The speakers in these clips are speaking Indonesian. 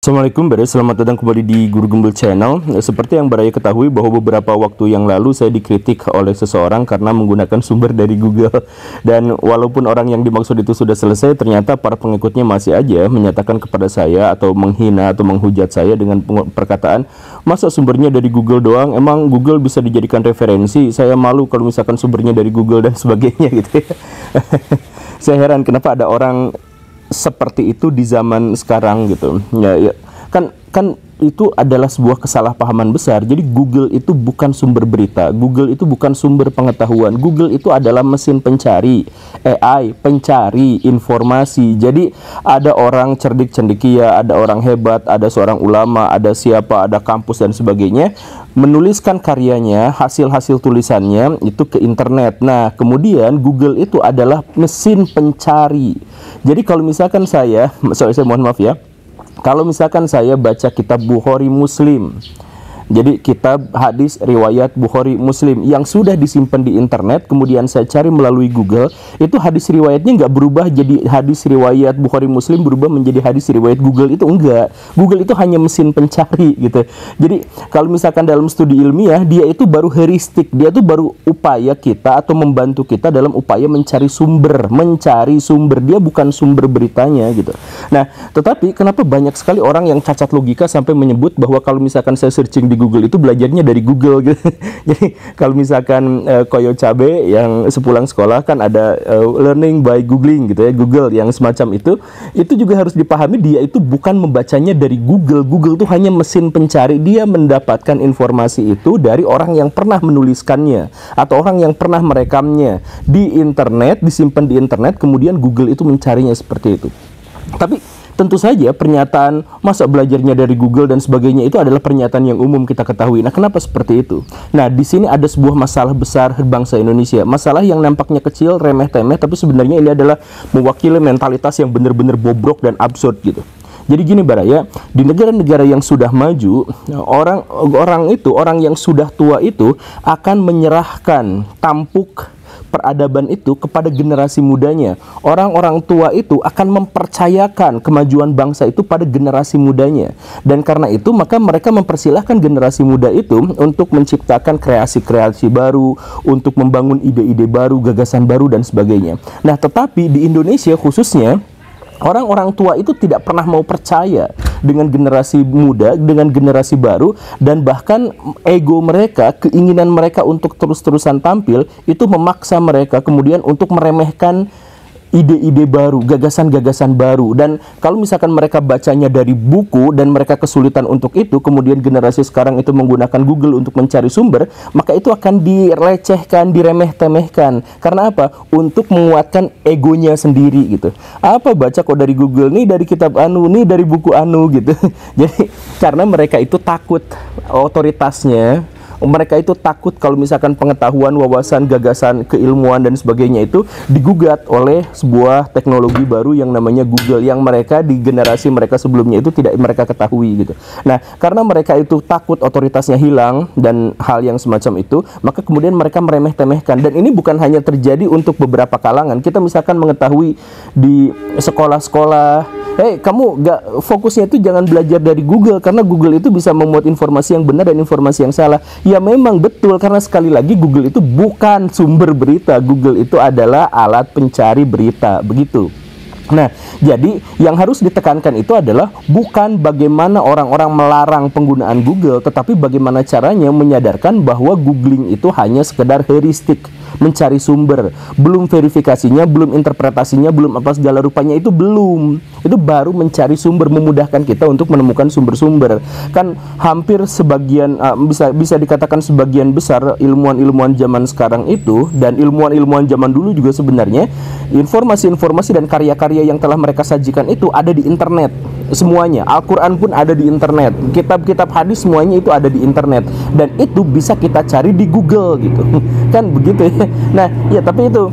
Assalamualaikum Baris, selamat datang kembali di Guru Gembel Channel. Seperti yang Baraya ketahui bahwa beberapa waktu yang lalu saya dikritik oleh seseorang karena menggunakan sumber dari Google. Dan walaupun orang yang dimaksud itu sudah selesai, ternyata para pengikutnya masih aja menyatakan kepada saya atau menghina atau menghujat saya dengan perkataan, masa sumbernya dari Google doang, emang Google bisa dijadikan referensi, saya malu kalau misalkan sumbernya dari Google dan sebagainya gitu ya. Saya heran kenapa ada orang seperti itu di zaman sekarang gitu. Ya, kan itu adalah sebuah kesalahpahaman besar. Jadi Google itu bukan sumber berita, Google itu bukan sumber pengetahuan. Google itu adalah mesin pencari, AI, pencari informasi. Jadi ada orang cerdik cendekia, ada orang hebat, ada seorang ulama, ada siapa, ada kampus dan sebagainya, menuliskan karyanya, hasil-hasil tulisannya itu ke internet. Nah, kemudian Google itu adalah mesin pencari. Jadi kalau misalkan saya mohon maaf ya, kalau misalkan saya baca kitab Bukhari Muslim, jadi kitab hadis riwayat Bukhari Muslim yang sudah disimpan di internet, kemudian saya cari melalui Google, itu hadis riwayatnya nggak berubah jadi hadis riwayat Bukhari Muslim berubah menjadi hadis riwayat Google, itu enggak. Google itu hanya mesin pencari gitu. Jadi kalau misalkan dalam studi ilmiah, dia itu baru heuristik, dia itu baru upaya kita atau membantu kita dalam upaya mencari sumber, dia bukan sumber beritanya gitu. Nah, tetapi kenapa banyak sekali orang yang cacat logika sampai menyebut bahwa kalau misalkan saya searching di Google itu belajarnya dari Google gitu. Jadi kalau misalkan Koyo Cabe yang sepulang sekolah kan ada learning by googling gitu ya, Google yang semacam itu juga harus dipahami dia itu bukan membacanya dari Google. Google itu hanya mesin pencari, dia mendapatkan informasi itu dari orang yang pernah menuliskannya atau orang yang pernah merekamnya di internet, disimpan di internet, kemudian Google itu mencarinya seperti itu. Tapi tentu saja pernyataan masa belajarnya dari Google dan sebagainya itu adalah pernyataan yang umum kita ketahui. Nah, kenapa seperti itu? Nah, di sini ada sebuah masalah besar bangsa Indonesia. Masalah yang nampaknya kecil, remeh-temeh, tapi sebenarnya ini adalah mewakili mentalitas yang benar-benar bobrok dan absurd gitu. Jadi gini Baraya, di negara-negara yang sudah maju, orang yang sudah tua itu akan menyerahkan tampuk peradaban itu kepada generasi mudanya. Orang-orang tua itu akan mempercayakan kemajuan bangsa itu pada generasi mudanya. Dan karena itu maka mereka mempersilahkan generasi muda itu untuk menciptakan kreasi-kreasi baru, untuk membangun ide-ide baru, gagasan baru dan sebagainya. Nah, tetapi di Indonesia khususnya, orang-orang tua itu tidak pernah mau percaya dengan generasi muda, dengan generasi baru, dan bahkan ego mereka, keinginan mereka untuk terus-terusan tampil, itu memaksa mereka kemudian untuk meremehkan ide-ide baru, gagasan-gagasan baru. Dan kalau misalkan mereka bacanya dari buku dan mereka kesulitan untuk itu, kemudian generasi sekarang itu menggunakan Google untuk mencari sumber, maka itu akan dilecehkan, diremeh-temehkan. Karena apa? Untuk menguatkan egonya sendiri gitu. Apa baca kok dari Google, nih dari kitab anu, nih dari buku anu gitu. Jadi karena mereka itu takut otoritasnya, mereka itu takut kalau misalkan pengetahuan, wawasan, gagasan, keilmuan dan sebagainya itu digugat oleh sebuah teknologi baru yang namanya Google, yang mereka di generasi mereka sebelumnya itu tidak mereka ketahui gitu. Nah, karena mereka itu takut otoritasnya hilang dan hal yang semacam itu, maka kemudian mereka meremeh-temehkan. Dan ini bukan hanya terjadi untuk beberapa kalangan. Kita misalkan mengetahui di sekolah-sekolah, kamu gak fokusnya itu jangan belajar dari Google, karena Google itu bisa memuat informasi yang benar dan informasi yang salah. Ya memang betul, karena sekali lagi Google itu bukan sumber berita, Google itu adalah alat pencari berita, begitu. Nah, jadi yang harus ditekankan itu adalah bukan bagaimana orang-orang melarang penggunaan Google, tetapi bagaimana caranya menyadarkan bahwa googling itu hanya sekedar heuristik, mencari sumber, belum verifikasinya, belum interpretasinya, belum apa segala rupanya, itu belum. Itu baru mencari sumber, memudahkan kita untuk menemukan sumber-sumber. Kan hampir sebagian, bisa dikatakan sebagian besar ilmuwan-ilmuwan zaman sekarang itu dan ilmuwan-ilmuwan zaman dulu juga sebenarnya, informasi-informasi dan karya-karya yang telah mereka sajikan itu ada di internet. Semuanya, Al-Quran pun ada di internet, kitab-kitab hadis semuanya itu ada di internet, dan itu bisa kita cari di Google gitu. Kan begitu ya. Nah, ya tapi itu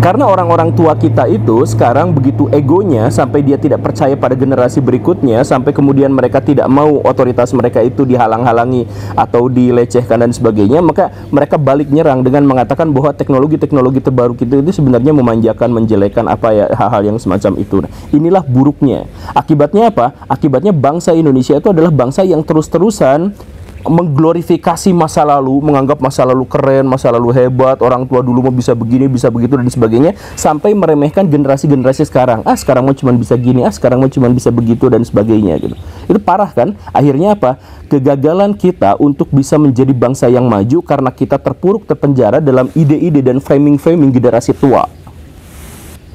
Karena orang-orang tua kita itu sekarang begitu egonya sampai dia tidak percaya pada generasi berikutnya, sampai kemudian mereka tidak mau otoritas mereka itu dihalang-halangi atau dilecehkan dan sebagainya, maka mereka balik nyerang dengan mengatakan bahwa teknologi-teknologi terbaru kita itu sebenarnya memanjakan, menjelekan apa ya, hal-hal yang semacam itu. Nah, inilah buruknya. Akibatnya apa? Akibatnya bangsa Indonesia itu adalah bangsa yang terus-terusan mengglorifikasi masa lalu, menganggap masa lalu keren, masa lalu hebat, orang tua dulu mau bisa begini, bisa begitu dan sebagainya, sampai meremehkan generasi-generasi sekarang. Sekarang mau cuma bisa gini, sekarang mau cuma bisa begitu dan sebagainya gitu. Itu parah kan? Akhirnya apa? Kegagalan kita untuk bisa menjadi bangsa yang maju karena kita terpuruk, terpenjara dalam ide-ide dan framing-framing generasi tua.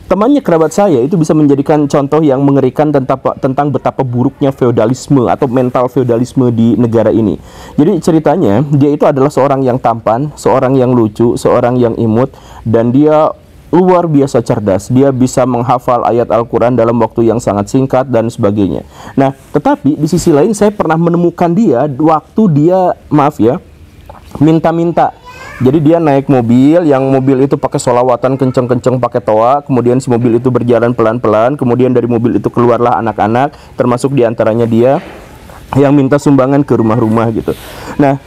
Temannya kerabat saya itu bisa menjadikan contoh yang mengerikan tentang betapa buruknya feodalisme atau mental feodalisme di negara ini. Jadi ceritanya dia itu adalah seorang yang tampan, seorang yang lucu, seorang yang imut, dan dia luar biasa cerdas. Dia bisa menghafal ayat Al-Quran dalam waktu yang sangat singkat dan sebagainya. Nah, tetapi di sisi lain saya pernah menemukan dia waktu dia, maaf ya, minta-minta. Jadi dia naik mobil, yang mobil itu pakai solawatan kenceng-kenceng pakai toa, kemudian si mobil itu berjalan pelan-pelan, kemudian dari mobil itu keluarlah anak-anak, termasuk diantaranya dia yang minta sumbangan ke rumah-rumah gitu. Nah,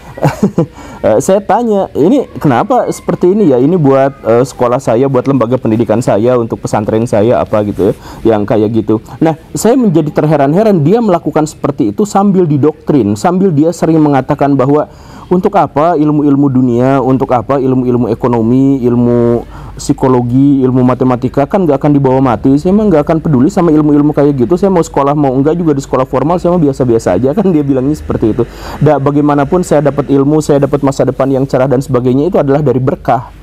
saya tanya, ini kenapa seperti ini ya? Ini buat sekolah saya, buat lembaga pendidikan saya, untuk pesantren saya apa gitu ya, yang kayak gitu. Nah, saya menjadi terheran-heran dia melakukan seperti itu sambil didoktrin, sambil dia sering mengatakan bahwa untuk apa ilmu-ilmu dunia, untuk apa ilmu-ilmu ekonomi, ilmu psikologi, ilmu matematika, kan nggak akan dibawa mati. Saya emang nggak akan peduli sama ilmu-ilmu kayak gitu. Saya mau sekolah mau enggak juga di sekolah formal, saya mau biasa-biasa aja, kan dia bilangnya seperti itu. Bagaimanapun saya dapat ilmu, saya dapat masa depan yang cerah dan sebagainya, itu adalah dari berkah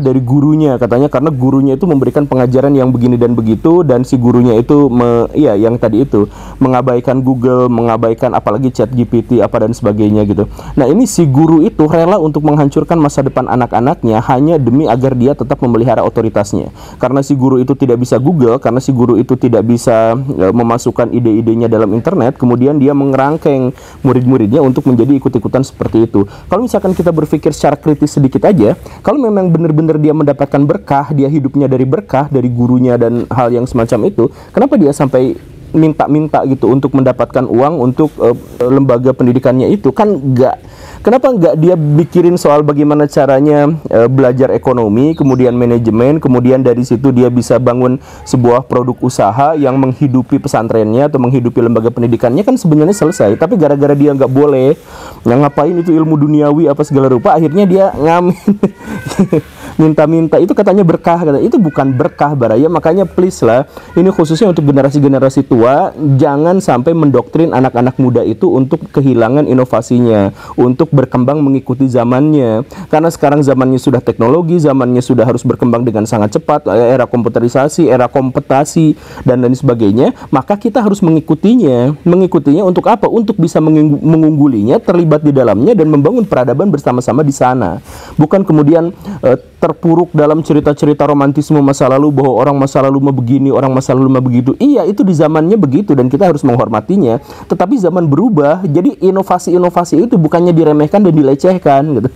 dari gurunya katanya, karena gurunya itu memberikan pengajaran yang begini dan begitu, dan si gurunya itu yang tadi itu mengabaikan Google, mengabaikan apalagi chat GPT apa dan sebagainya gitu. Nah, ini si guru itu rela untuk menghancurkan masa depan anak-anaknya hanya demi agar dia tetap memelihara otoritasnya. Karena si guru itu tidak bisa Google, karena si guru itu tidak bisa memasukkan ide-idenya dalam internet, kemudian dia mengerangkeng murid-muridnya untuk menjadi ikut-ikutan seperti itu. Kalau misalkan kita berpikir secara kritis sedikit aja, kalau memang benar-benar dia mendapatkan berkah, dia hidupnya dari berkah, dari gurunya dan hal yang semacam itu, kenapa dia sampai minta-minta gitu untuk mendapatkan uang untuk lembaga pendidikannya itu? Kan kenapa enggak dia pikirin soal bagaimana caranya belajar ekonomi, kemudian manajemen, kemudian dari situ dia bisa bangun sebuah produk usaha yang menghidupi pesantrennya atau menghidupi lembaga pendidikannya, kan sebenarnya selesai. Tapi gara-gara dia nggak boleh, ngapain itu ilmu duniawi apa segala rupa, akhirnya dia ngamen minta-minta. Itu katanya berkah, itu bukan berkah Baraya. Makanya please lah, ini khususnya untuk generasi-generasi tua, jangan sampai mendoktrin anak-anak muda itu untuk kehilangan inovasinya, untuk berkembang mengikuti zamannya. Karena sekarang zamannya sudah teknologi, zamannya sudah harus berkembang dengan sangat cepat, era komputerisasi, era komputasi dan lain sebagainya. Maka kita harus mengikutinya untuk apa? Untuk bisa mengunggulinya, terlibat di dalamnya dan membangun peradaban bersama-sama di sana. Bukan kemudian terpuruk dalam cerita-cerita romantisme masa lalu, bahwa orang masa lalu mah begini, orang masa lalu mah begitu. Iya, itu di zamannya begitu dan kita harus menghormatinya. Tetapi zaman berubah, jadi inovasi-inovasi itu bukannya diremehkan dan dilecehkan gitu.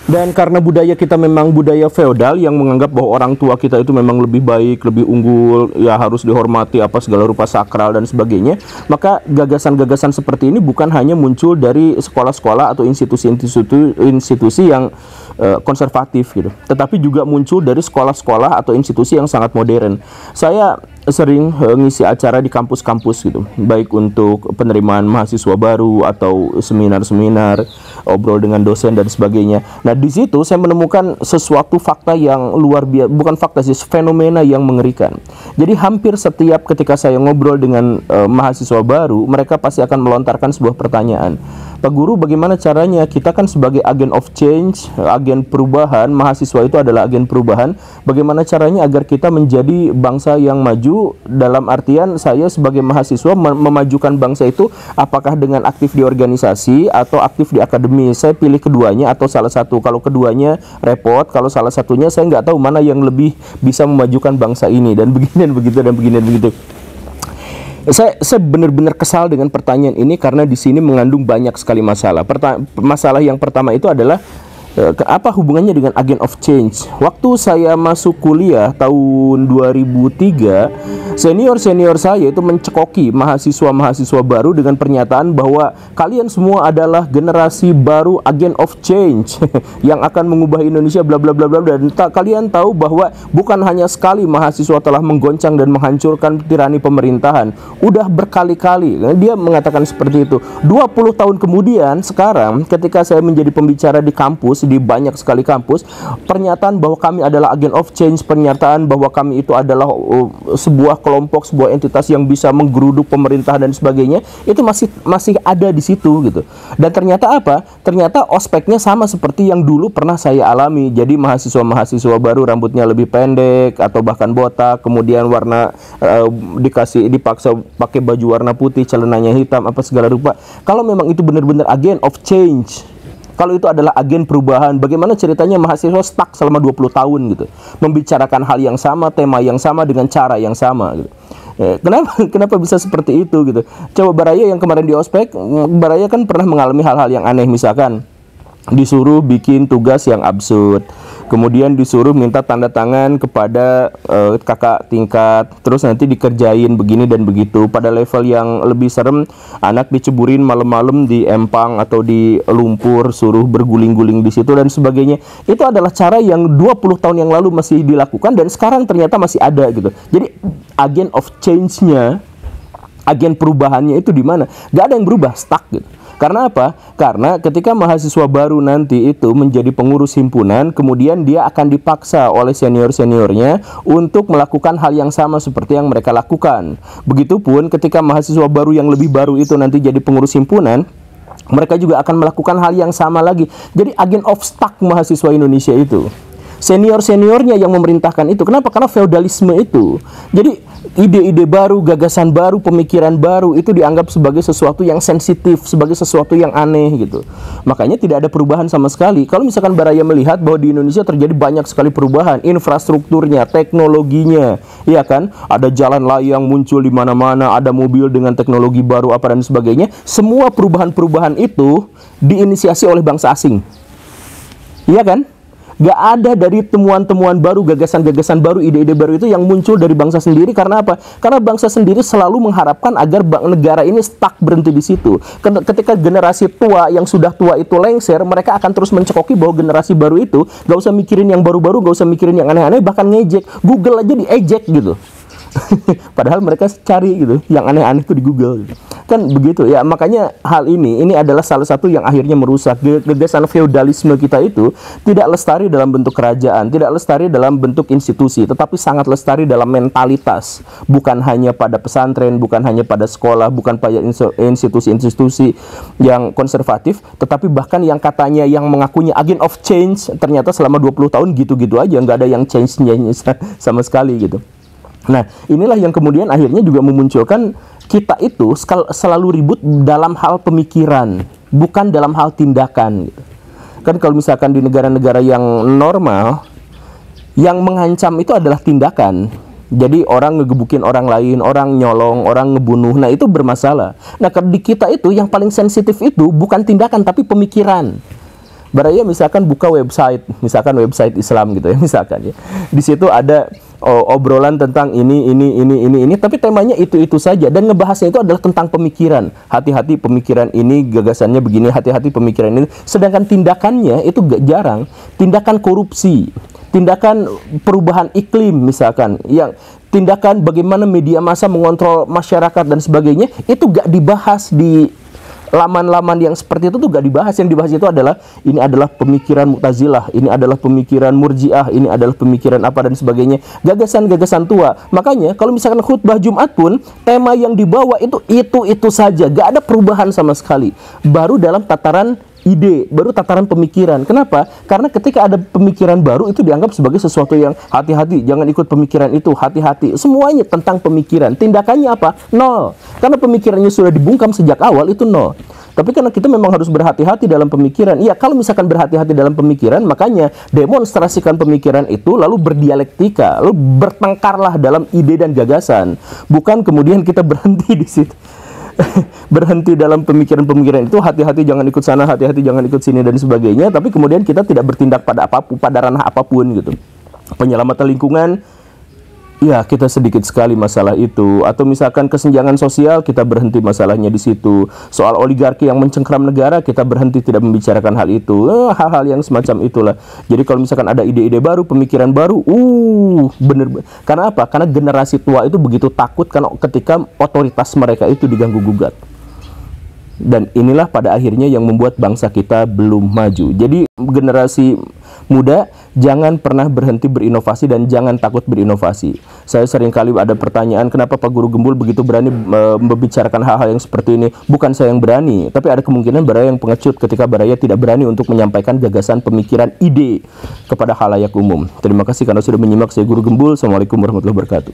Dan karena budaya kita memang budaya feodal yang menganggap bahwa orang tua kita itu memang lebih baik, lebih unggul, ya harus dihormati apa segala rupa sakral dan sebagainya, maka gagasan-gagasan seperti ini bukan hanya muncul dari sekolah-sekolah atau institusi yang konservatif gitu, tetapi juga muncul dari sekolah-sekolah atau institusi yang sangat modern. Saya sering ngisi acara di kampus-kampus gitu, baik untuk penerimaan mahasiswa baru atau seminar-seminar, obrol dengan dosen dan sebagainya. Nah, di situ saya menemukan sesuatu fakta yang luar biasa, bukan fakta sih, fenomena yang mengerikan. Jadi hampir setiap ketika saya ngobrol dengan mahasiswa baru, mereka pasti akan melontarkan sebuah pertanyaan. Pak Guru, bagaimana caranya? Kita kan sebagai agen of change, agen perubahan, mahasiswa itu adalah agen perubahan. Bagaimana caranya agar kita menjadi bangsa yang maju? Dalam artian saya sebagai mahasiswa memajukan bangsa itu apakah dengan aktif di organisasi atau aktif di akademi? Saya pilih keduanya atau salah satu. Kalau keduanya repot, kalau salah satunya saya nggak tahu mana yang lebih bisa memajukan bangsa ini, dan begini dan begitu dan begini dan begitu. Saya benar-benar kesal dengan pertanyaan ini karena di sini mengandung banyak sekali masalah. Masalah yang pertama itu adalah Apa hubungannya dengan agent of change? Waktu saya masuk kuliah tahun 2003, senior-senior saya itu mencekoki mahasiswa-mahasiswa baru dengan pernyataan bahwa kalian semua adalah generasi baru agent of change yang akan mengubah Indonesia bla bla bla bla. Dan kalian tahu bahwa bukan hanya sekali mahasiswa telah menggoncang dan menghancurkan tirani pemerintahan, udah berkali-kali. Dia mengatakan seperti itu. 20 tahun kemudian, sekarang ketika saya menjadi pembicara di kampus, di banyak sekali kampus, pernyataan bahwa kami adalah agent of change, pernyataan bahwa kami itu adalah sebuah kelompok, sebuah entitas yang bisa menggeruduk pemerintahan dan sebagainya, itu masih ada di situ gitu. Dan ternyata apa? Ternyata ospeknya sama seperti yang dulu pernah saya alami. Jadi mahasiswa-mahasiswa baru rambutnya lebih pendek atau bahkan botak, kemudian warna dipaksa pakai baju warna putih, celananya hitam, apa segala rupa. Kalau memang itu benar-benar agent of change, kalau itu adalah agen perubahan, bagaimana ceritanya mahasiswa stuck selama 20 tahun gitu, membicarakan hal yang sama, tema yang sama, dengan cara yang sama gitu. Kenapa bisa seperti itu gitu? Coba Baraya yang kemarin di ospek, Baraya kan pernah mengalami hal-hal yang aneh, misalkan disuruh bikin tugas yang absurd, kemudian disuruh minta tanda tangan kepada kakak tingkat, terus nanti dikerjain begini dan begitu. Pada level yang lebih serem, anak diceburin malam-malam di empang atau di lumpur, suruh berguling-guling di situ dan sebagainya. Itu adalah cara yang 20 tahun yang lalu masih dilakukan dan sekarang ternyata masih ada gitu. Jadi agent of change-nya, agen perubahannya itu di mana? Gak ada yang berubah, stuck gitu. Karena apa? Karena ketika mahasiswa baru nanti itu menjadi pengurus himpunan, kemudian dia akan dipaksa oleh senior-seniornya untuk melakukan hal yang sama seperti yang mereka lakukan. Begitupun ketika mahasiswa baru yang lebih baru itu nanti jadi pengurus himpunan, mereka juga akan melakukan hal yang sama lagi. Jadi agent of stuck mahasiswa Indonesia itu, senior-seniornya yang memerintahkan itu. Kenapa? Karena feodalisme itu. Jadi ide-ide baru, gagasan baru, pemikiran baru itu dianggap sebagai sesuatu yang sensitif, sebagai sesuatu yang aneh gitu. Makanya tidak ada perubahan sama sekali. Kalau misalkan Baraya melihat bahwa di Indonesia terjadi banyak sekali perubahan, infrastrukturnya, teknologinya, ya kan? Ada jalan layang muncul di mana-mana, ada mobil dengan teknologi baru apa dan sebagainya. Semua perubahan-perubahan itu diinisiasi oleh bangsa asing. Iya kan? Gak ada dari temuan-temuan baru, gagasan-gagasan baru, ide-ide baru itu yang muncul dari bangsa sendiri. Karena apa? Karena bangsa sendiri selalu mengharapkan agar negara ini stuck, berhenti di situ. Ketika generasi tua yang sudah tua itu lengser, mereka akan terus mencekoki bahwa generasi baru itu gak usah mikirin yang baru-baru, gak usah mikirin yang aneh-aneh, bahkan ngejek. Google aja diejek gitu. Padahal mereka cari gitu yang aneh-aneh itu di Google gitu. Kan begitu ya. Makanya hal ini adalah salah satu yang akhirnya merusak gagasan feodalisme kita itu. Tidak lestari dalam bentuk kerajaan, tidak lestari dalam bentuk institusi, tetapi sangat lestari dalam mentalitas. Bukan hanya pada pesantren, bukan hanya pada sekolah, bukan pada institusi-institusi yang konservatif, tetapi bahkan yang katanya yang mengakunya agent of change, ternyata selama 20 tahun gitu-gitu aja, nggak ada yang change-nya sama sekali gitu. Nah, inilah yang kemudian akhirnya juga memunculkan kita itu selalu ribut dalam hal pemikiran, bukan dalam hal tindakan gitu. Kan kalau misalkan di negara-negara yang normal, yang mengancam itu adalah tindakan. Jadi orang ngegebukin orang lain, orang nyolong, orang ngebunuh, nah itu bermasalah. Nah, di kita itu yang paling sensitif itu bukan tindakan tapi pemikiran. Baraya misalkan buka website, misalkan website Islam gitu ya, misalkan ya. Di situ ada obrolan tentang ini, tapi temanya itu saja, dan ngebahasnya itu adalah tentang pemikiran. Hati-hati pemikiran ini, gagasannya begini, hati-hati pemikiran ini. Sedangkan tindakannya itu gak jarang, tindakan korupsi, tindakan perubahan iklim misalkan, yang tindakan bagaimana media massa mengontrol masyarakat dan sebagainya, itu gak dibahas di laman-laman yang seperti itu tuh gak dibahas. Yang dibahas itu adalah ini adalah pemikiran Mu'tazilah, ini adalah pemikiran Murji'ah, ini adalah pemikiran apa dan sebagainya, gagasan-gagasan tua. Makanya kalau misalkan khutbah Jumat pun tema yang dibawa itu saja, gak ada perubahan sama sekali. Baru dalam tataran ide, baru tataran pemikiran. Kenapa? Karena ketika ada pemikiran baru itu dianggap sebagai sesuatu yang hati-hati, jangan ikut pemikiran itu, hati-hati. Semuanya tentang pemikiran. Tindakannya apa? Nol. Karena pemikirannya sudah dibungkam sejak awal, itu nol. Tapi karena kita memang harus berhati-hati dalam pemikiran. Iya, kalau misalkan berhati-hati dalam pemikiran, makanya demonstrasikan pemikiran itu, lalu berdialektika, lalu bertengkarlah dalam ide dan gagasan. Bukan kemudian kita berhenti di situ. berhenti dalam pemikiran-pemikiran itu, hati-hati jangan ikut sana, hati-hati jangan ikut sini dan sebagainya, tapi kemudian kita tidak bertindak pada apapun, pada ranah apapun gitu. Penyelamatan lingkungan, ya kita sedikit sekali masalah itu. Atau misalkan kesenjangan sosial, kita berhenti masalahnya di situ. Soal oligarki yang mencengkram negara, kita berhenti tidak membicarakan hal itu. Hal-hal yang semacam itulah. Jadi kalau misalkan ada ide-ide baru, pemikiran baru, bener. Karena apa? Karena generasi tua itu begitu takut karena ketika otoritas mereka itu diganggu gugat. Dan inilah pada akhirnya yang membuat bangsa kita belum maju. Jadi generasi muda jangan pernah berhenti berinovasi dan jangan takut berinovasi. Saya sering kali ada pertanyaan, kenapa Pak Guru Gembul begitu berani membicarakan hal-hal yang seperti ini? Bukan saya yang berani, tapi ada kemungkinan Baraya yang pengecut ketika Baraya tidak berani untuk menyampaikan gagasan, pemikiran, ide kepada khalayak umum. Terima kasih karena sudah menyimak. Saya Guru Gembul. Assalamualaikum warahmatullahi wabarakatuh.